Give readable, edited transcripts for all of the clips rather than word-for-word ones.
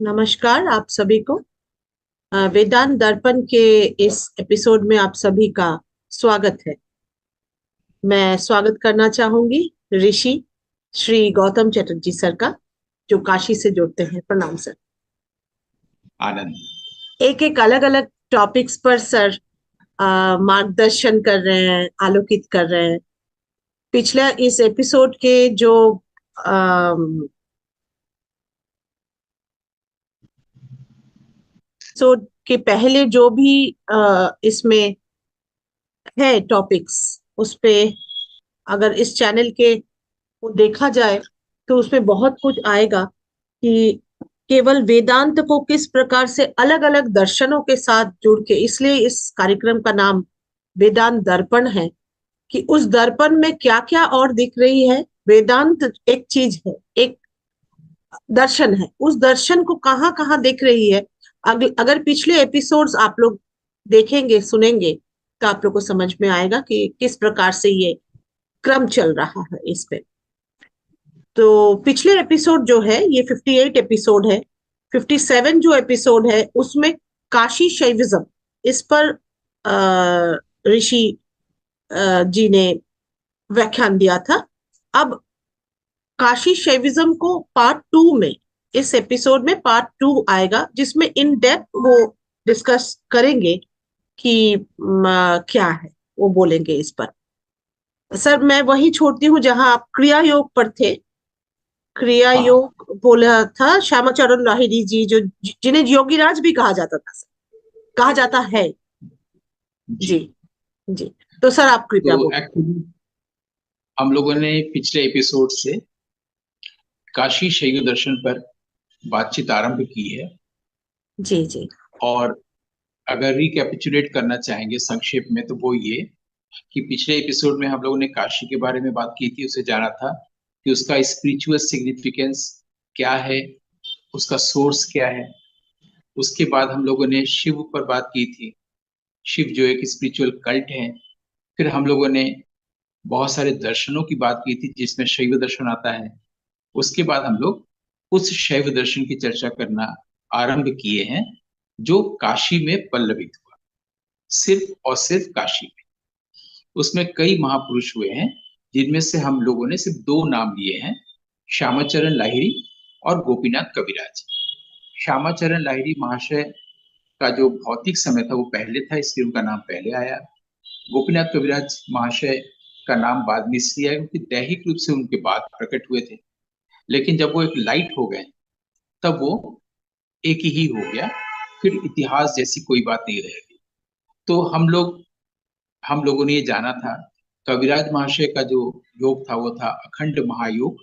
नमस्कार आप सभी को। वेदांत दर्पण के इस एपिसोड में आप सभी का स्वागत है। मैं स्वागत करना चाहूंगी ऋषि श्री गौतम चटर्जी सर का, जो काशी से जुड़ते हैं। प्रणाम सर। आनंद। एक एक अलग अलग टॉपिक्स पर सर मार्गदर्शन कर रहे हैं, आलोकित कर रहे हैं। पिछला इस एपिसोड के जो एपिसोड के पहले जो भी इसमें है टॉपिक्स, उस पे अगर इस चैनल के को देखा जाए तो उसमें बहुत कुछ आएगा कि केवल वेदांत को किस प्रकार से अलग अलग दर्शनों के साथ जुड़ के, इसलिए इस कार्यक्रम का नाम वेदांत दर्पण है, कि उस दर्पण में क्या क्या और दिख रही है। वेदांत एक चीज है, एक दर्शन है, उस दर्शन को कहाँ कहाँ दिख रही है। अगर पिछले एपिसोड्स आप लोग देखेंगे सुनेंगे तो आप लोग को समझ में आएगा कि किस प्रकार से ये क्रम चल रहा है इस पे। तो पिछले एपिसोड जो है ये 58 एपिसोड है। 57 जो एपिसोड है उसमें काशी शैविज्म, इस पर ऋषि जी ने व्याख्यान दिया था। अब काशी शैविज्म को पार्ट टू में, इस एपिसोड में पार्ट टू आएगा जिसमें इन डेप्थ वो डिस्कस करेंगे कि क्या है, वो बोलेंगे इस पर। सर मैं वही छोड़ती हूँ जहां आप क्रिया योग पर थे। क्रिया हाँ योग बोला था श्यामाचरण लाहिड़ी जी, जो जिन्हें योगीराज भी कहा जाता था, कहा जाता है। जी। जी जी। तो सर आप तो कृपया बोलिए। एक्चुअली हम लोगों ने पिछले एपिसोड से काशी शैव दर्शन पर बातचीत आरंभ की है। जी जी। और अगर रिकैपिचुलेट करना चाहेंगे संक्षेप में तो वो ये कि पिछले एपिसोड में हम लोगों ने काशी के बारे में बात की थी, उसे जाना था कि उसका स्पिरिचुअल सिग्निफिकेंस क्या है, उसका सोर्स क्या है। उसके बाद हम लोगों ने शिव पर बात की थी, शिव जो एक स्पिरिचुअल कल्ट है। फिर हम लोगों ने बहुत सारे दर्शनों की बात की थी जिसमें शैव दर्शन आता है। उसके बाद हम लोग उस शैव दर्शन की चर्चा करना आरंभ किए हैं जो काशी में पल्लवित हुआ, सिर्फ और सिर्फ काशी में। उसमें कई महापुरुष हुए हैं जिनमें से हम लोगों ने सिर्फ दो नाम लिए हैं, श्यामाचरण लाहिड़ी और गोपीनाथ कविराज। श्यामाचरण लाहिड़ी महाशय का जो भौतिक समय था वो पहले था, इसलिए उनका नाम पहले आया। गोपीनाथ कविराज महाशय का नाम बाद में इसलिए आया क्योंकि दैहिक रूप से उनके बाद प्रकट हुए थे, लेकिन जब वो एक लाइट हो गए तब वो एक ही हो गया। फिर इतिहास जैसी कोई बात नहीं रहेगी। तो हम लोगों ने ये जाना था कविराज महाशय का जो योग था वो था अखंड महायोग,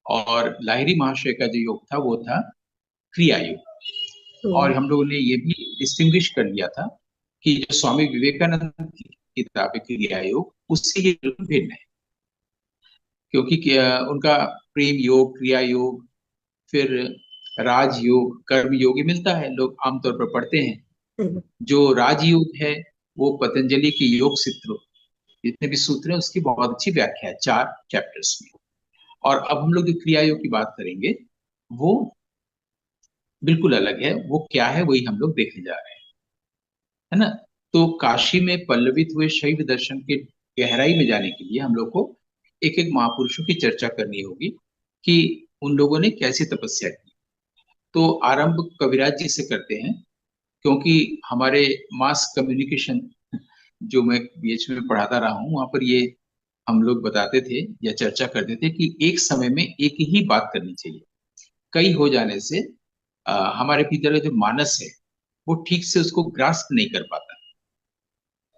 और लाहिड़ी महाशय का जो योग था वो था क्रिया योग। और हम्म। हम लोगों ने ये भी डिस्टिंग्विश कर लिया था कि जो स्वामी विवेकानंद की किताब है क्रिया योग, उससे ये बिल्कुल भिन्न है। क्योंकि उनका प्रेम योग, क्रिया योग, फिर राजयोग, कर्म योग, ये मिलता है, लोग आमतौर पर पढ़ते हैं। हम्म। जो राजयोग है वो पतंजलि के योग सूत्र, जितने भी सूत्र हैं उसकी बहुत अच्छी व्याख्या है 4 चैप्टर्स में। और अब हम लोग जो क्रिया योग की बात करेंगे वो बिल्कुल अलग है। वो क्या है वही हम लोग देखने जा रहे हैं, है ना। तो काशी में पल्लवित हुए शैव दर्शन के गहराई में जाने के लिए हम लोग को एक एक महापुरुषों की चर्चा करनी होगी कि उन लोगों ने कैसी तपस्या की। तो आरंभ कविराज जी से करते हैं, क्योंकि हमारे मास कम्युनिकेशन जो मैं बीएच में पढ़ाता रहा हूँ वहां पर ये हम लोग बताते थे या चर्चा करते थे कि एक समय में एक ही बात करनी चाहिए। कई हो जाने से हमारे भीतर का जो मानस है वो ठीक से उसको ग्रास्प नहीं कर पाता।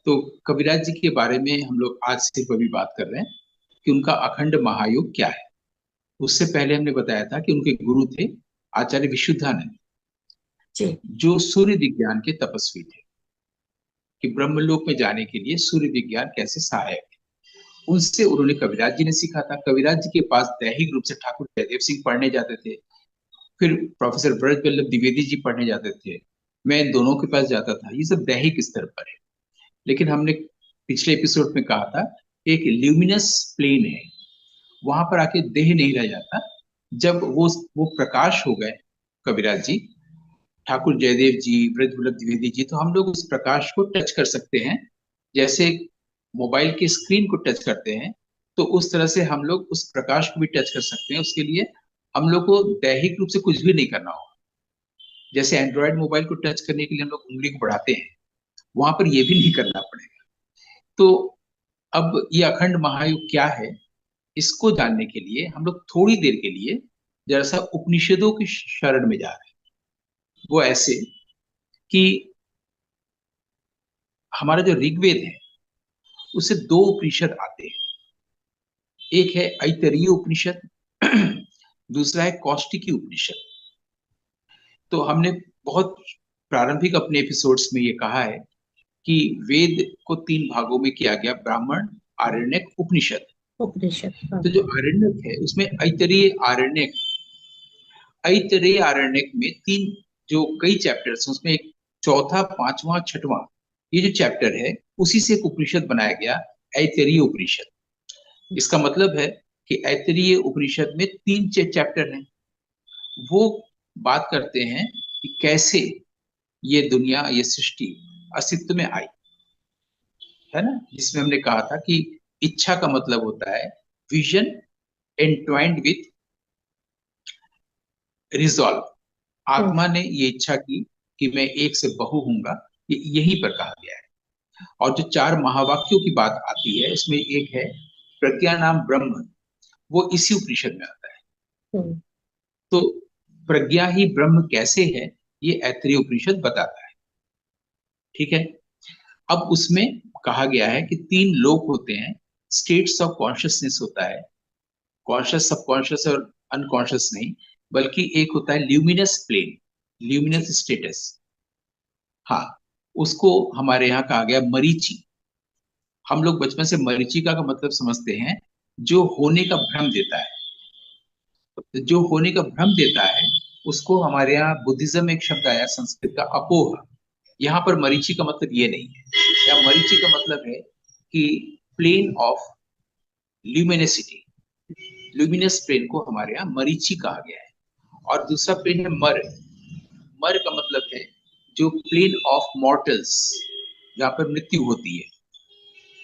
तो कविराज जी के बारे में हम लोग आज सिर्फ अभी बात कर रहे हैं कि उनका अखंड महायोग क्या है। उससे पहले हमने बताया था कि उनके गुरु थे आचार्य विशुद्धानंद, जी। जो सूर्य विज्ञान के तपस्वी थे, कि ब्रह्मलोक में जाने के लिए सूर्य विज्ञान कैसे सहायक है। उनसे उन्होंने कविराज जी ने सीखा था। कविराज जी के पास दैहिक रूप से ठाकुर जयदेव सिंह पढ़ने जाते थे, फिर प्रोफेसर ब्रज वल्लभ द्विवेदी जी पढ़ने जाते थे, मैं इन दोनों के पास जाता था। ये सब दैहिक स्तर पर है। लेकिन हमने पिछले एपिसोड में कहा था एक ल्यूमिनस प्लेन है, वहां पर आके देह नहीं रह जाता। जब वो प्रकाश हो गए, कविराज जी, ठाकुर जयदेव जी, ब्रजवल्लभ द्विवेदी जी, तो हम लोग उस प्रकाश को टच कर सकते हैं जैसे मोबाइल की स्क्रीन को टच करते हैं। तो उस तरह से हम लोग उस प्रकाश को भी टच कर सकते हैं। उसके लिए हम लोग को दैहिक रूप से कुछ भी नहीं करना होगा। जैसे एंड्रॉयड मोबाइल को टच करने के लिए हम लोग उंगली को बढ़ाते हैं, वहां पर ये भी नहीं करना पड़ेगा। तो अब ये अखंड महायुग क्या है, इसको जानने के लिए हम लोग थोड़ी देर के लिए जरा सा उपनिषदों की शरण में जा रहे हैं। वो ऐसे कि हमारा जो ऋग्वेद है उससे दो उपनिषद आते हैं। एक है ऐतरेय उपनिषद, दूसरा है कौष्टिकी उपनिषद। तो हमने बहुत प्रारंभिक अपने एपिसोड्स में ये कहा है कि वेद को तीन भागों में किया गया, ब्राह्मण, आरण्यक, उपनिषद। उपनिषद, हाँ। तो जो आरण्यक है उसमें ऐतरेय आरण्यक, ऐतरेय आरण्यक में तीन जो कई चैप्टर्स हैं उसमें एक चौथा, पांचवा, छठवां, ये जो चैप्टर है उसी से एक उपनिषद बनाया गया, ऐतरेय उपनिषद। इसका मतलब है कि ऐतरेय उपनिषद में तीन चैप्टर हैं। वो बात करते हैं कि कैसे ये दुनिया, ये सृष्टि अस्तित्व में आई, है ना। जिसमें हमने कहा था कि इच्छा का मतलब होता है विजन एंट्वाइंड विथ रिजॉल्व। हम्म। आत्मा ने ये इच्छा की कि मैं एक से बहु हूंगा, ये यहीं पर कहा गया है। और जो चार महावाक्यों की बात आती है इसमें एक है प्रज्ञा नाम ब्रह्म, वो इसी उपनिषद में आता है। हम्म। तो प्रज्ञा ही ब्रह्म कैसे है, ये ऐतरेय उपनिषद बताता है। ठीक है। अब उसमें कहा गया है कि तीन लोक होते हैं, स्टेट्स ऑफ कॉन्शियसनेस होता है, कॉन्शियस, सबकॉन्शियस और अनकॉन्शियस नहीं, बल्कि एक होता है ल्यूमिनस प्लेन, जी। Luminous status. हाँ, उसको हमारे यहाँ कहा गया मरीचि। हम लोग बचपन से मरीचिका का मतलब समझते हैं जो होने का भ्रम देता है। तो जो होने का भ्रम देता है उसको हमारे यहाँ बुद्धिज्म में एक शब्द आया संस्कृत का, अपोह। यहाँ पर मरीचि का मतलब ये नहीं है। या मरीचि का मतलब है कि प्लेन ऑफ ल्यूमिनेसिटी, ल्यूमिनस प्लेन को हमारे यहाँ मरीचि कहा गया है। और दूसरा प्लेन है मर। मर का मतलब है जो प्लेन ऑफ मॉर्टल्स, जहाँ पर मृत्यु होती है,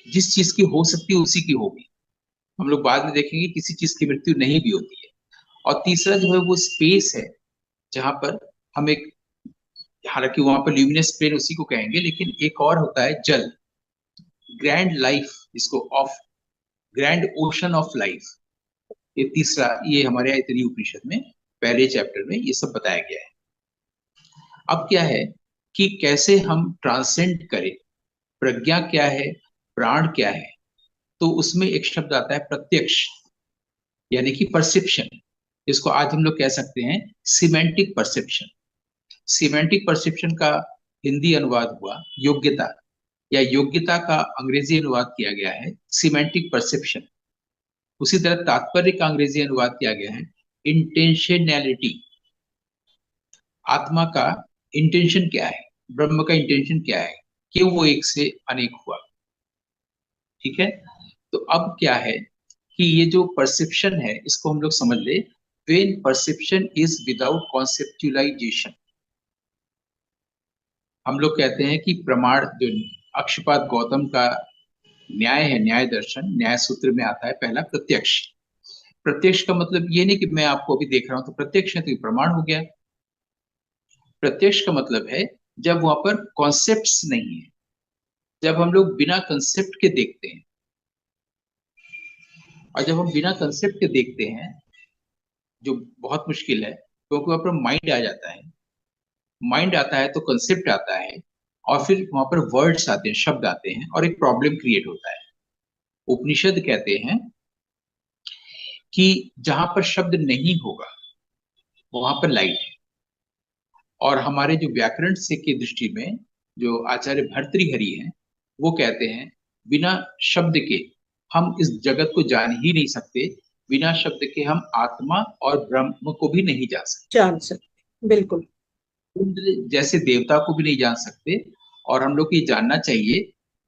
जिस चीज की हो सकती है उसी की होगी। हम लोग बाद में देखेंगे किसी चीज की मृत्यु नहीं भी होती है। और तीसरा जो है वो स्पेस है, जहां पर हम एक, हालांकि वहां पर ल्यूमिनस प्लेन उसी को कहेंगे, लेकिन एक और होता है जल, ग्रैंड लाइफ, इसको of, grand ocean of life. ये तीसरा, ये हमारे ऐतरेय उपनिषद में पहले चैप्टर में ये सब बताया गया है। अब क्या है कि कैसे हम ट्रांसेंड करें, प्रज्ञा क्या है, प्राण क्या है। तो उसमें एक शब्द आता है प्रत्यक्ष, यानी कि परसेप्शन। इसको आज हम लोग कह सकते हैं सिमेंटिक परसेप्शन। सिमेंटिक परसेप्शन का हिंदी अनुवाद हुआ योग्यता, या योग्यता का अंग्रेजी अनुवाद किया गया है सिमेंटिक परसेप्शन। उसी तरह तात्पर्य का अंग्रेजी अनुवाद किया गया है इंटेंशनैलिटी। आत्मा का इंटेंशन क्या है, ब्रह्म का इंटेंशन क्या है, क्यों वो एक से अनेक हुआ। ठीक है। तो अब क्या है कि ये जो परसेप्शन है इसको हम लोग समझ ले, when perception is without conceptualisation. हम लोग कहते हैं कि प्रमाण जो अक्षपाद गौतम का न्याय है, न्याय दर्शन, न्याय सूत्र में आता है पहला प्रत्यक्ष। प्रत्यक्ष का मतलब ये नहीं कि मैं आपको अभी देख रहा हूं तो प्रत्यक्ष है तो ये प्रमाण हो गया। प्रत्यक्ष का मतलब है जब वहां पर कॉन्सेप्ट्स नहीं है, जब हम लोग बिना कंसेप्ट के देखते हैं। और जब हम बिना कंसेप्ट के देखते हैं, जो बहुत मुश्किल है, क्योंकि वहां पर माइंड आ जाता है। माइंड आता है तो कंसेप्ट आता है, और फिर वहां पर वर्ड्स आते हैं, शब्द आते हैं, और एक प्रॉब्लम क्रिएट होता है। उपनिषद कहते हैं कि जहां पर शब्द नहीं होगा वहां पर लाइट है। और हमारे जो व्याकरण से की दृष्टि में जो आचार्य भर्तृहरि हैं, वो कहते हैं बिना शब्द के हम इस जगत को जान ही नहीं सकते, बिना शब्द के हम आत्मा और ब्रह्म को भी नहीं जान सकते, जान सकते, बिल्कुल। इंद्र जैसे देवता को भी नहीं जान सकते। और हम लोग को ये जानना चाहिए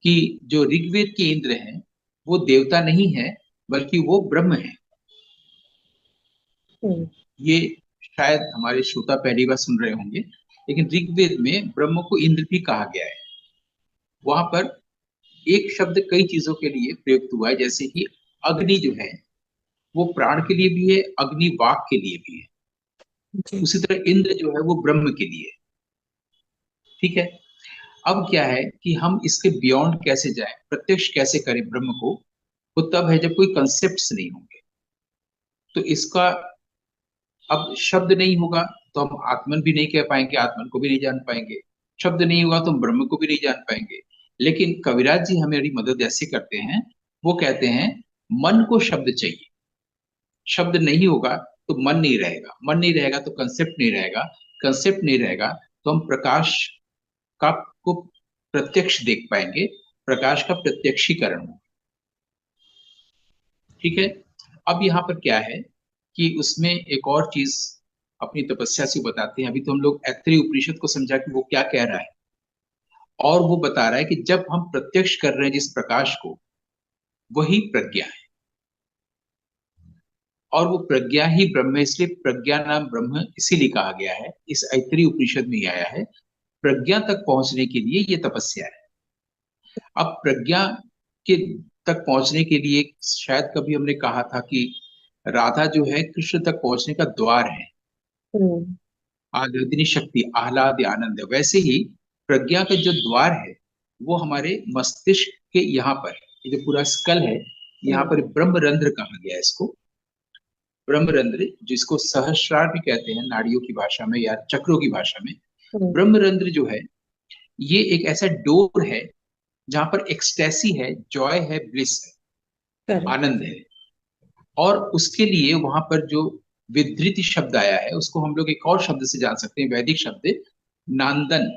कि जो ऋग्वेद के इंद्र हैं वो देवता नहीं है, बल्कि वो ब्रह्म है। हम्म। ये शायद हमारे श्रोता पहली बार सुन रहे होंगे, लेकिन ऋग्वेद में ब्रह्म को इंद्र भी कहा गया है। वहां पर एक शब्द कई चीजों के लिए प्रयुक्त हुआ है, जैसे कि अग्नि जो है वो प्राण के लिए भी है, अग्नि वाक के लिए भी है। जी। उसी तरह इंद्र जो है वो ब्रह्म के लिए है। ठीक है। अब क्या है कि हम इसके बियॉन्ड कैसे जाएं, प्रत्यक्ष कैसे करें ब्रह्म को, वो तब है जब कोई कंसेप्ट्स नहीं होंगे। तो इसका अब शब्द नहीं होगा तो हम आत्मन भी नहीं कह पाएंगे, आत्मन को भी नहीं जान पाएंगे। शब्द नहीं होगा तो हम ब्रह्म को भी नहीं जान पाएंगे। लेकिन कविराज जी हमारी मदद ऐसे करते हैं, वो कहते हैं मन को शब्द चाहिए। शब्द नहीं होगा तो मन नहीं रहेगा, मन नहीं रहेगा तो कंसेप्ट नहीं रहेगा, कंसेप्ट नहीं रहेगा तो हम प्रकाश का को प्रत्यक्ष देख पाएंगे, प्रकाश का प्रत्यक्षीकरण होगा। ठीक है। अब यहाँ पर क्या है कि उसमें एक और चीज अपनी तपस्या से बताते हैं। अभी तो हम लोग ऐत्रेय उपनिषद को समझा कि वो क्या कह रहा है, और वो बता रहा है कि जब हम प्रत्यक्ष कर रहे हैं जिस प्रकाश को, वही प्रज्ञा है। और वो प्रज्ञा ही ब्रह्म है, इसलिए प्रज्ञा नाम ब्रह्म इसीलिए कहा गया है, इस ऐत्रेय उपनिषद में ही आया है। प्रज्ञा तक पहुंचने के लिए ये तपस्या है। अब प्रज्ञा के तक पहुंचने के लिए शायद कभी हमने कहा था कि राधा जो है कृष्ण तक पहुंचने का द्वार है, हम्म। आह्लादिनी शक्ति, आह्लाद आनंद है। वैसे ही प्रज्ञा का जो द्वार है वो हमारे मस्तिष्क के यहाँ पर है। ये जो पूरा स्कल है, यहाँ हम्म। पर ब्रह्मरंध्र कहा गया है इसको। ब्रह्मरंध्र, जिसको सहस्रार भी कहते हैं नाड़ियों की भाषा में या चक्रों की भाषा में। हम्म। ब्रह्मरंध्र जो है ये एक ऐसा डोर है जहां पर एक्सटेसी है, जॉय है, ब्लिस है, करेक्ट। आनंद है। और उसके लिए वहां पर जो विधृति शब्द आया है उसको हम लोग एक और शब्द से जान सकते हैं, वैदिक शब्द नांदन।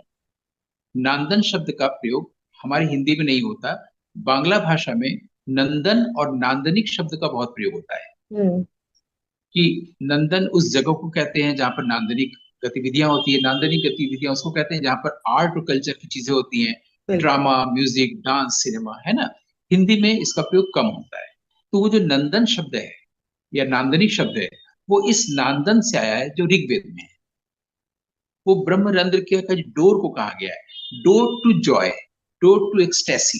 नांदन शब्द का प्रयोग हमारी हिंदी में नहीं होता, बांग्ला भाषा में नंदन और नांदनिक शब्द का बहुत प्रयोग होता है। हम्म। कि नंदन उस जगह को कहते हैं जहां पर नांदनिक गतिविधियां होती है, नांदनिक गतिविधियां उसको कहते हैं जहां पर आर्ट और कल्चर की चीजें होती हैं, बिल्कुल। ड्रामा, म्यूजिक, डांस, सिनेमा, है ना। हिंदी में इसका प्रयोग कम होता है। तो वो जो नंदन शब्द है या नांदनिक शब्द है, वो इस नांदन से आया है जो ऋग्वेद में है। वो ब्रह्मरंध्र के का डोर को कहा गया है, door to joy, door to ecstasy.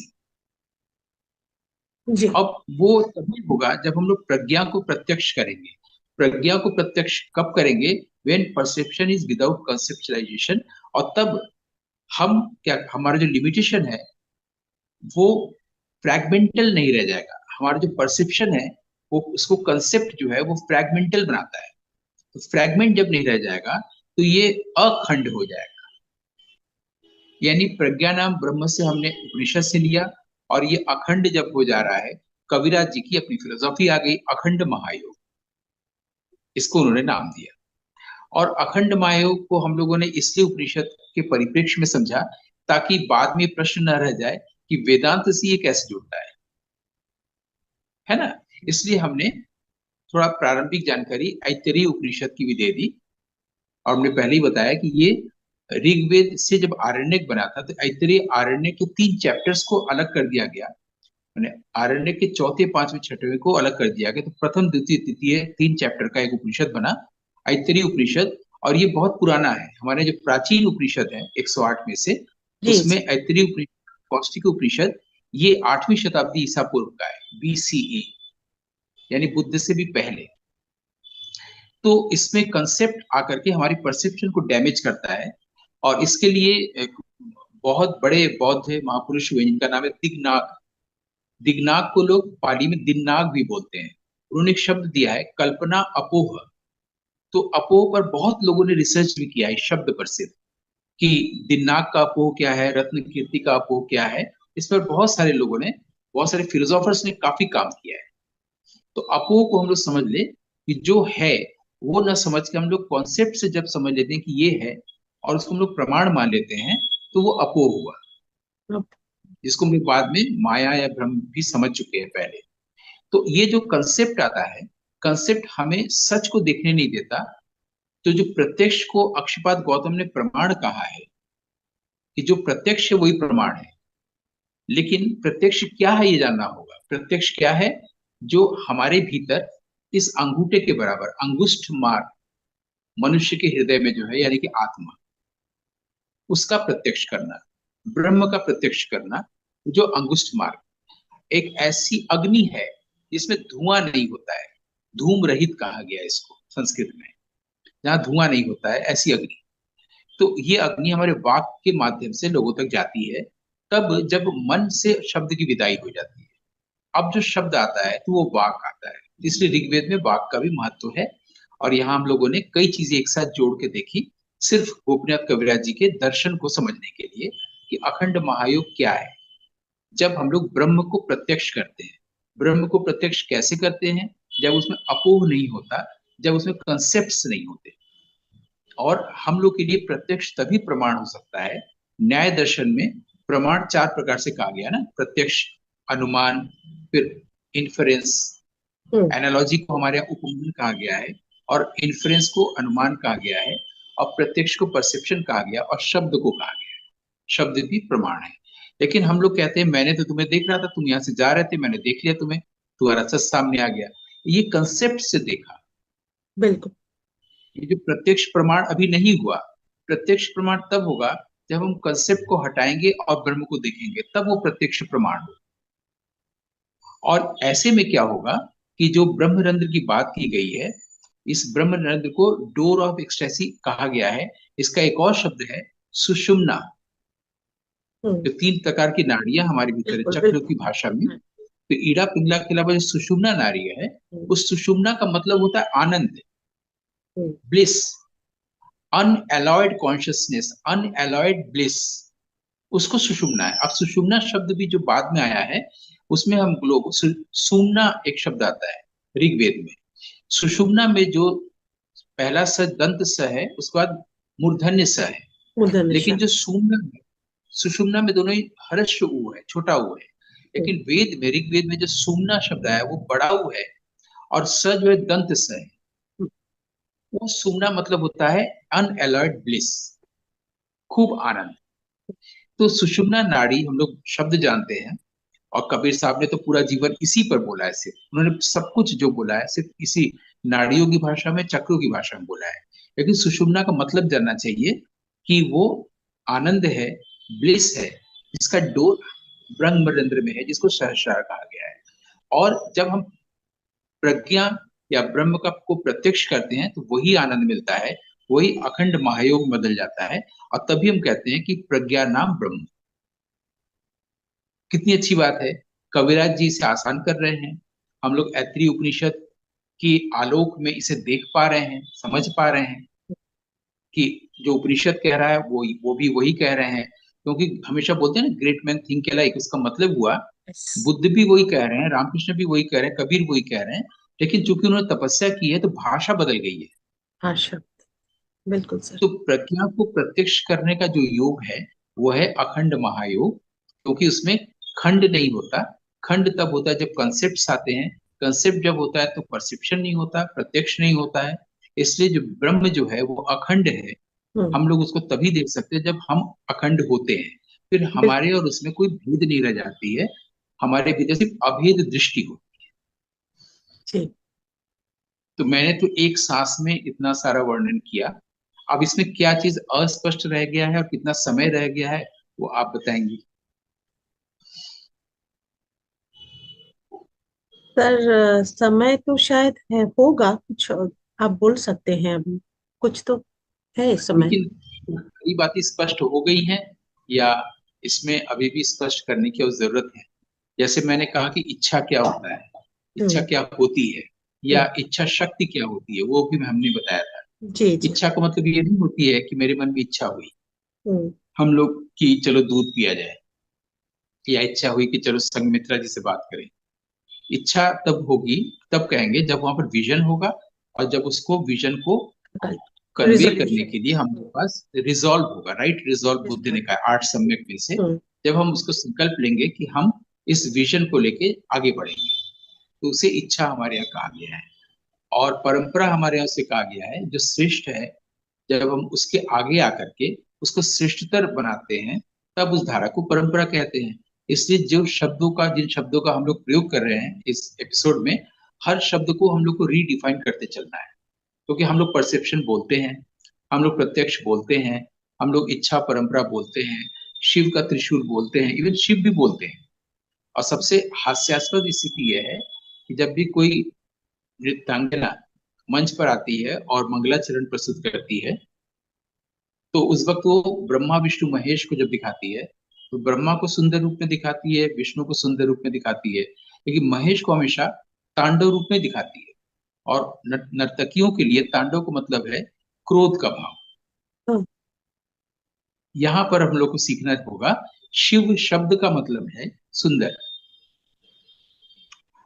जी। अब वो तभी होगा जब हम लोग प्रज्ञा को प्रत्यक्ष करेंगे। प्रज्ञा को प्रत्यक्ष कब करेंगे? When perception is without conceptualisation. और तब हम क्या, हमारा जो लिमिटेशन है वो फ्रैगमेंटल नहीं रह जाएगा। हमारा जो परसेप्शन है वो उसको कंसेप्ट जो है वो फ्रैगमेंटल बनाता है। तो फ्रैगमेंट जब नहीं रह जाएगा तो ये अखंड हो जाएगा। यानी प्रज्ञा नाम ब्रह्म से हमने उपनिषद से लिया, और ये अखंड जब हो जा रहा है, कविराज जी की अपनी फिलोसॉफी आ गई, अखंड महायोग, इसको उन्होंने नाम दिया। और अखंड महायोग को हम लोगों ने इसलिए उपनिषद के परिप्रेक्ष्य में समझा ताकि बाद में प्रश्न न रह जाए कि वेदांत से ये कैसे जुड़ता है ना। इसलिए हमने थोड़ा प्रारंभिक जानकारी ऐतरेय उपनिषद की भी दे दी। और हमने पहले ही बताया कि ये ऋग्वेद से जब आरण्यक बना था तो ऐतरेय आरण्यक के 3 चैप्टर्स को अलग कर दिया गया। मैंने आरण्यक के चौथे, पांचवें, छठवें को अलग कर दिया गया, तो प्रथम, द्वितीय, तृतीय 3 चैप्टर का एक उपनिषद बना, ऐतरेय उपनिषद। और ये बहुत पुराना है, हमारे जो प्राचीन उपनिषद है 108 में से, जी। उसमें जी। ऐतरेय उपनिषद, कौशिक उपनिषद, ये 8वीं शताब्दी ईसा पूर्व का है, बीसीई, यानी बुद्ध से भी पहले। तो इसमें कंसेप्ट आकर के हमारी परसेप्शन को डैमेज करता है। और इसके लिए एक बहुत बड़े बौद्ध महापुरुष हुए जिनका नाम है दिगनाग। दिगनाग को लोग पाली में दिन्नाग भी बोलते हैं। उन्होंने एक शब्द दिया है कल्पना अपोह। तो अपोह पर बहुत लोगों ने रिसर्च भी किया है, इस शब्द पर सिर्फ, कि दिन्नाग का अपोह क्या है, रत्न कीर्ति का अपोह क्या है। इस पर बहुत सारे लोगों ने, बहुत सारे फिलोसोफर्स ने काफी काम किया है। तो अपोह को हम लोग समझ ले कि जो है वो न समझ के हम लोग कॉन्सेप्ट से जब समझ लेते हैं कि ये है और उसको हम लोग प्रमाण मान लेते हैं, तो वो अपोह हुआ, अब। जिसको हम लोग बाद में माया या भ्रम भी समझ चुके हैं पहले। तो ये जो कंसेप्ट आता है, कंसेप्ट हमें सच को देखने नहीं देता। तो जो प्रत्यक्ष को अक्षपाद गौतम ने प्रमाण कहा है कि जो प्रत्यक्ष है वही प्रमाण है। लेकिन प्रत्यक्ष क्या है ये जानना होगा। प्रत्यक्ष क्या है? जो हमारे भीतर इस अंगूठे के बराबर, अंगुष्ठ मार मनुष्य के हृदय में जो है यानी कि आत्मा, उसका प्रत्यक्ष करना, ब्रह्म का प्रत्यक्ष करना। जो अंगुष्ठ मार्ग एक ऐसी अग्नि है जिसमें धुआं नहीं होता है, धूम रहित कहा गया है इसको संस्कृत में, जहाँ धुआं नहीं होता है, ऐसी अग्नि। तो ये अग्नि हमारे वाक के माध्यम से लोगों तक जाती है, तब जब मन से शब्द की विदाई हो जाती है। अब जो शब्द आता है तो वो वाक आता है, इसलिए ऋग्वेद में वाक का भी महत्व है। और यहाँ हम लोगों ने कई चीजें एक साथ जोड़ के देखी, सिर्फ गोपीनाथ कविराज जी के दर्शन को समझने के लिए कि अखंड महायोग क्या है। जब हम लोग ब्रह्म को प्रत्यक्ष करते हैं, ब्रह्म को प्रत्यक्ष कैसे करते हैं? जब उसमें अपोह नहीं होता, जब उसमें कंसेप्ट्स नहीं होते। और हम लोग के लिए प्रत्यक्ष तभी प्रमाण हो सकता है। न्याय दर्शन में प्रमाण चार प्रकार से कहा गया ना, प्रत्यक्ष, अनुमान, फिर इन्फरेंस, हम्म। एनालॉजी को हमारे यहाँ उपमान कहा गया है, और इन्फ्लुएंस को अनुमान कहा गया है, और प्रत्यक्ष को परसेप्शन कहा गया, और शब्द को कहा गया है। शब्द भी प्रमाण है। लेकिन हम लोग कहते हैं मैंने तो तुम्हें देख रहा था, तुम यहाँ से जा रहे थे, मैंने देख लिया तुम्हें, तुम्हारा सच सामने आ गया। ये कंसेप्ट से देखा। बिल्कुल। ये जो प्रत्यक्ष प्रमाण अभी नहीं हुआ। प्रत्यक्ष प्रमाण तब होगा जब हम कंसेप्ट को हटाएंगे और ब्रह्म को देखेंगे, तब वो प्रत्यक्ष प्रमाण होगा। और ऐसे में क्या होगा कि जो ब्रह्मरंध्र की बात की गई है, इस ब्रह्मरंध्र को डोर ऑफ एक्सटेसी कहा गया है। इसका एक और शब्द है सुषुम्ना। हम्म। जो तीन प्रकार की नाड़ियां हमारे भीतर है बिल्कुल चक्र बिल्कुल। की भाषा में, हम्म। तो ईड़ा पिंगला के अलावा जो सुषुम्ना नाड़ी है, हम्म। उस सुषुम्ना का मतलब होता है आनंद, हम्म। ब्लिस, अनएलॉयड कॉन्शियसनेस, अनएलॉयड ब्लिस, उसको सुषुम्ना है। अब सुषुम्ना शब्द भी जो बाद में आया है, उसमें हम लोग सुमना एक शब्द आता है ऋग्वेद में। सुषुम्ना में जो पहला स दंत स है, उसके बाद मूर्धन्य स है। मूर्धन्य लेकिन निशा। जो सुमना है, सुषुम्ना में दोनों ही हर्ष ऊ है, छोटा ऊ है। हम्म। लेकिन वेद में, ऋग्वेद में जो सुमना शब्द आया वो बड़ा ऊ है, और स जो है दंत स है। वो सुमना मतलब होता है अनएलर्ट ब्लिस, खूब आनंद। तो सुषुम्ना नाड़ी हम लोग शब्द जानते हैं, और कबीर साहब ने तो पूरा जीवन इसी पर बोला है। सिर्फ उन्होंने सब कुछ जो बोला है सिर्फ इसी नाड़ियों की भाषा में, चक्रों की भाषा में बोला है। लेकिन सुषुम्ना का मतलब जानना चाहिए कि वो आनंद है, ब्लिस है, जिसका डोर ब्रह्मरंध्र में है, जिसको सहस्रार कहा गया है। और जब हम प्रज्ञा या ब्रह्म का को प्रत्यक्ष करते हैं तो वही आनंद मिलता है, वही अखंड महायोग में बदल जाता है। और तभी हम कहते हैं कि प्रज्ञा नाम ब्रह्म। कितनी अच्छी बात है। कविराज जी इसे आसान कर रहे हैं। हम लोग ऐत्री उपनिषद की आलोक में इसे देख पा रहे हैं, समझ पा रहे हैं कि जो उपनिषद कह रहा है वो भी वही कह रहे हैं। क्योंकि हमेशा बोलते हैं ना, ग्रेट मैन थिंक अलाइक, उसका मतलब हुआ यस। बुद्ध भी वही कह रहे हैं, रामकृष्ण भी वही कह रहे हैं, कबीर वही कह रहे हैं। लेकिन चूंकि उन्होंने तपस्या की है तो भाषा बदल गई है। हाँ शब्द। बिल्कुल सर। तो प्रज्ञा को प्रत्यक्ष करने का जो योग है वो है अखंड महायोग, क्योंकि उसमें खंड नहीं होता। खंड तब होता है जब कंसेप्ट आते हैं, कंसेप्ट जब होता है तो परसेप्शन नहीं होता, प्रत्यक्ष नहीं होता है। इसलिए जो ब्रह्म जो है वो अखंड है। हम्म। हम लोग उसको तभी देख सकते हैं जब हम अखंड होते हैं, फिर बिल्कुल। हमारे और उसमें कोई भेद नहीं रह जाती है, हमारे भीतर सिर्फ अभेद दृष्टि हो। जी। तो मैंने तो एक सांस में इतना सारा वर्णन किया। अब इसमें क्या चीज अस्पष्ट रह गया है और कितना समय रह गया है, वो आप बताएंगी। सर समय तो शायद है, होगा कुछ, आप बोल सकते हैं अभी, कुछ तो है इस समय। लेकिन कई बातें स्पष्ट हो गई हैं, या इसमें अभी भी स्पष्ट करने की और जरूरत है? जैसे मैंने कहा कि इच्छा क्या होता है, इच्छा हम्म। क्या होती है, या हम्म। इच्छा शक्ति क्या होती है, वो भी हमने बताया था। जी जी। इच्छा का मतलब ये नहीं होती है कि मेरे मन में इच्छा हुई हम्म। हम लोग की चलो दूध पिया जाए, या इच्छा हुई कि चलो संगमित्रा जी से बात करें। इच्छा तब होगी, तब कहेंगे जब वहां पर विजन होगा, और जब उसको विजन को कन्वे करने रिजोल्यूशन। के लिए हमारे पास रिजॉल्व होगा। राइट, रिजॉल्व बुद्ध ने कहा 8 सम्यक में से। हम्म। जब हम उसको संकल्प लेंगे कि हम इस विजन को लेके आगे बढ़ेंगे, तो उसे इच्छा हमारे यहाँ कहा गया है। और परंपरा हमारे यहाँ से कहा गया है, जो श्रेष्ठ है, जब हम उसके आगे आकर के उसको श्रेष्ठतर बनाते हैं, तब उस धारा को परंपरा कहते हैं। इसलिए जो शब्दों का, जिन शब्दों का हम लोग प्रयोग कर रहे हैं इस एपिसोड में, हर शब्द को हम लोग को रीडिफाइन करते चलना है। क्योंकि हम लोग परसेप्शन बोलते हैं, हम लोग प्रत्यक्ष बोलते हैं, हम लोग इच्छा परंपरा बोलते हैं, शिव का त्रिशूल बोलते हैं, इवन शिव भी बोलते हैं। और सबसे हास्यास्पद स्थिति यह है कि जब भी कोई नृत्यांगना मंच पर आती है और मंगलाचरण प्रस्तुत करती है, तो उस वक्त वो ब्रह्मा विष्णु महेश को जब दिखाती है, तो ब्रह्मा को सुंदर रूप में दिखाती है, विष्णु को सुंदर रूप में दिखाती है, लेकिन महेश को हमेशा तांडव रूप में दिखाती है। और नर्तकियों के लिए तांडव का मतलब है क्रोध का भाव। हाँ, यहाँ पर हम लोग को सीखना होगा, शिव शब्द का मतलब है सुंदर।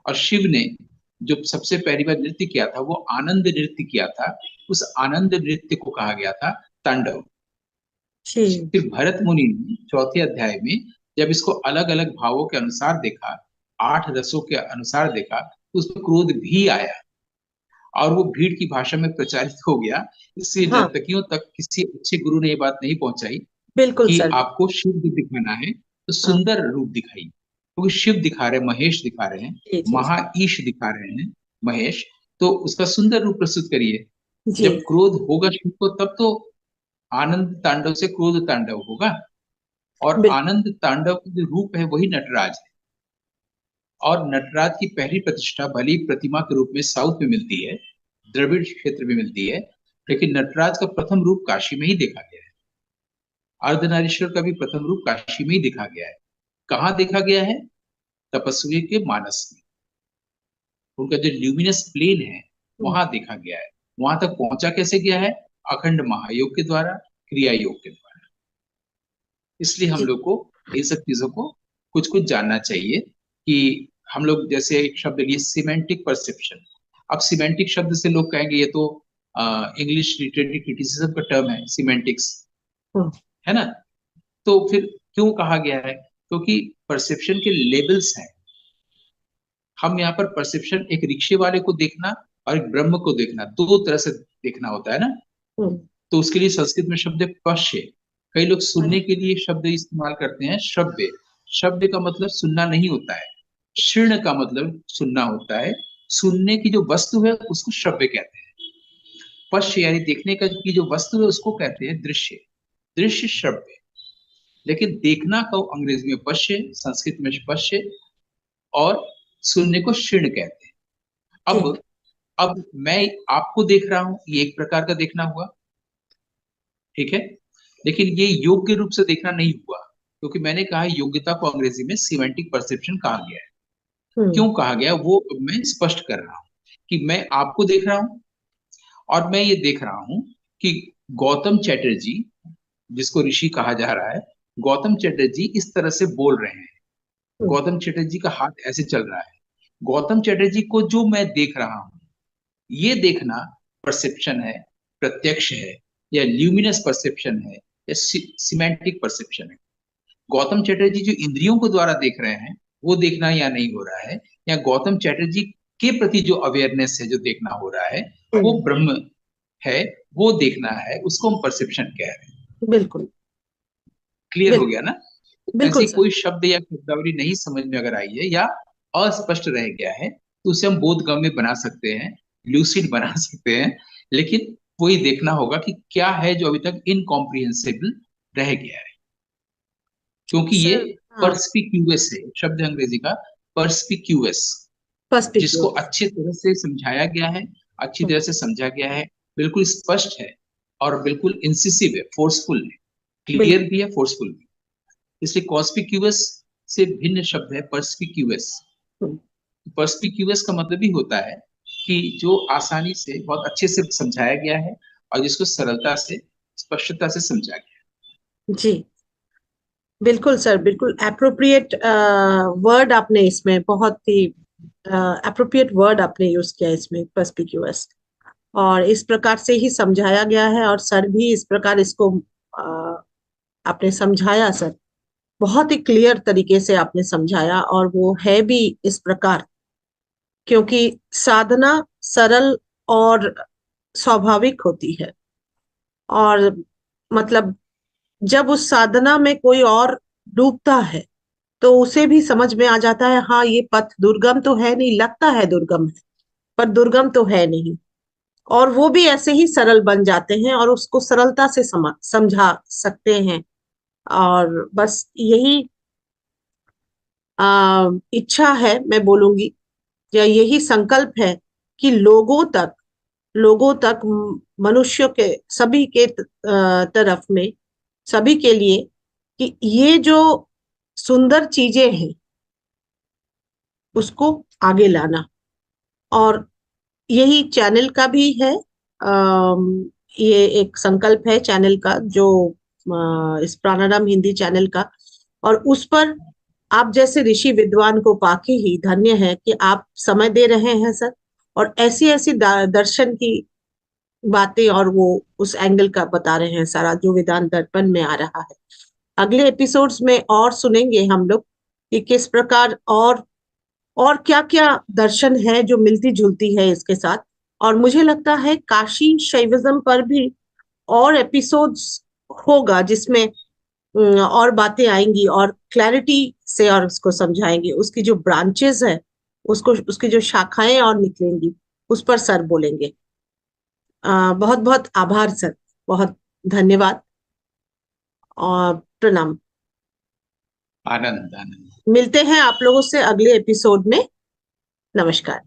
और शिव ने जो सबसे पहली बार नृत्य किया था वो आनंद नृत्य किया था। उस आनंद नृत्य को कहा गया था तांडव। जी। फिर भरत मुनि ने चौथे अध्याय में जब इसको अलग अलग भावों के अनुसार देखा, 8 रसों के अनुसार देखा, तो उसमें क्रोध भी आया और वो भीड़ की भाषा में प्रचारित हो गया। इससे हाँ, नर्तकियों तक किसी अच्छे गुरु ने ये बात नहीं पहुंचाई बिल्कुल कि सर। आपको शिव भी दिखाना है तो हाँ, सुंदर रूप दिखाइए, क्योंकि शिव दिखा रहे हैं, महेश दिखा रहे हैं, जी जी महाईश दिखा रहे हैं महेश, तो उसका सुंदर रूप प्रस्तुत करिए। जी। जब क्रोध होगा शिव को तब तो आनंद तांडव से क्रोध तांडव होगा। और बिल्कुल। आनंद तांडव का जो रूप है वही नटराज है। और नटराज की पहली प्रतिष्ठा भली प्रतिमा के रूप में साउथ में मिलती है, द्रविड़ क्षेत्र में मिलती है, लेकिन नटराज का प्रथम रूप काशी में ही देखा गया है। अर्धनारीश्वर का भी प्रथम रूप काशी में ही देखा गया है। कहाँ देखा गया है? तपस्वी के मानस में। उनका जो ल्यूमिनस प्लेन है हम्म, वहां देखा गया है। वहां तक पहुंचा कैसे गया है? अखंड महायोग के द्वारा, क्रिया योग के द्वारा। इसलिए हम जी। लोग को इन सब चीजों को कुछ कुछ जानना चाहिए कि हम लोग जैसे एक शब्द लिए सिमेंटिक परसेप्शन। अब सिमेंटिक शब्द से लोग कहेंगे ये तो इंग्लिश लिटरेरी क्रिटिसिज्म का टर्म है सिमेंटिक्स, हम्म, है ना? तो फिर क्यों कहा गया है? क्योंकि परसेप्शन के लेवल्स हैं। हम यहाँ पर परसेप्शन, एक रिक्शे वाले को देखना और एक ब्रह्म को देखना, दो तरह से देखना होता है ना। हम्म, तो उसके लिए संस्कृत में शब्द है पश्य। कई लोग सुनने अच्छा। के लिए शब्द इस्तेमाल करते हैं श्रव्य। शब्द का मतलब सुनना नहीं होता है, शीर्ण का मतलब सुनना होता है। सुनने की जो वस्तु है उसको श्रव्य कहते हैं। पश्य यानी देखने का की जो वस्तु है उसको कहते हैं दृश्य। दृश्य श्रव्य। लेकिन देखना को अंग्रेजी में पश्य, संस्कृत में पश्य, और सुनने को शीर्ण कहते हैं। जी। अब मैं आपको देख रहा हूं, ये एक प्रकार का देखना हुआ, ठीक है। लेकिन ये योग्य रूप से देखना नहीं हुआ, क्योंकि मैंने कहा योग्यता को अंग्रेजी में सिमेंटिक परसेप्शन कहा गया है। हम्म, क्यों कहा गया वो अब मैं स्पष्ट कर रहा हूं कि मैं आपको देख रहा हूं और मैं ये देख रहा हूं कि गौतम चैटर्जी, जिसको ऋषि कहा जा रहा है, गौतम चैटर्जी इस तरह से बोल रहे हैं, हम्म, गौतम चैटर्जी का हाथ ऐसे चल रहा है। गौतम चैटर्जी को जो मैं देख रहा हूं, ये देखना परसेप्शन है, प्रत्यक्ष है, या ल्यूमिनस परसेप्शन है, या सिमेंटिक परसेप्शन है। गौतम चैटर्जी जो इंद्रियों को द्वारा देख रहे हैं वो देखना या नहीं हो रहा है, या गौतम चैटर्जी के प्रति जो अवेयरनेस है जो देखना हो रहा है वो हम्म, ब्रह्म है, वो देखना है, उसको हम परसेप्शन कह रहे हैं। बिल्कुल। क्लियर हो बिल्कुल। गया ना? बिल्कुल ऐसी सर। कोई शब्द या शब्दावली नहीं समझ में अगर आई है या अस्पष्ट रह गया है तो उसे हम बोधगम्य बना सकते हैं, लूसिड बना सकते हैं। लेकिन वही देखना होगा कि क्या है जो अभी तक इनकॉम्प्रिहेंसिबल रह गया है। क्योंकि ये सर। हाँ। परस्पिक्यूअस है, शब्द है अंग्रेजी का परस्पिक्यूअस, जिसको पर्सपिक्यूस। अच्छी तरह से समझाया गया है, अच्छी तरह से समझा गया है, बिल्कुल स्पष्ट है, और बिल्कुल इंसिसिव है, फोर्सफुल है, क्लियर बिल्कुल। भी है, फोर्सफुल भी। इसलिए कॉस्पिक्यूअस से भिन्न शब्द है पर्सपिक्यूअस। हम्म, पर्सपिक्यूअस का मतलब ही होता है कि जो आसानी से बहुत अच्छे से समझाया गया है और जिसको सरलता से, स्पष्टता से समझा गया जी। बिल्कुल सर, बिल्कुल एप्रोप्रिएट वर्ड आपने इसमें बहुत ही एप्रोप्रिएट वर्ड आपने यूज किया इसमें, पर्सपिक्यूअस। और इस प्रकार से ही समझाया गया है, और सर भी इस प्रकार इसको आपने समझाया सर। बहुत ही क्लियर तरीके से आपने समझाया, और वो है भी इस प्रकार, क्योंकि साधना सरल और स्वाभाविक होती है। और मतलब जब उस साधना में कोई और डूबता है तो उसे भी समझ में आ जाता है, हाँ ये पथ दुर्गम तो है नहीं, लगता है दुर्गम है पर दुर्गम तो है नहीं। और वो भी ऐसे ही सरल बन जाते हैं और उसको सरलता से समझा सकते हैं। और बस यही इच्छा है, मैं बोलूंगी, या यही संकल्प है कि लोगों तक मनुष्यों के सभी के तरफ में, सभी के लिए, कि ये जो सुंदर चीजें हैं उसको आगे लाना। और यही चैनल का भी है। ये एक संकल्प है चैनल का, जो इस प्राणायाम हिंदी चैनल का। और उस पर आप जैसे ऋषि विद्वान को पाके ही धन्य है कि आप समय दे रहे हैं सर, और ऐसी ऐसी दर्शन की बातें और वो उस एंगल का बता रहे हैं सारा, जो वेदांत दर्पण में आ रहा है। अगले एपिसोड्स में और सुनेंगे हम लोग कि किस प्रकार और क्या क्या दर्शन है जो मिलती जुलती है इसके साथ। और मुझे लगता है काशी शैविज्म पर भी और एपिसोड्स होगा, जिसमें और बातें आएंगी और क्लैरिटी से और उसको समझाएंगे, उसकी जो ब्रांचेस है, उसको, उसकी जो शाखाएं और निकलेंगी, उस पर सर बोलेंगे। बहुत बहुत आभार सर, बहुत धन्यवाद और प्रणाम। आनंद आनंद। मिलते हैं आप लोगों से अगले एपिसोड में। नमस्कार।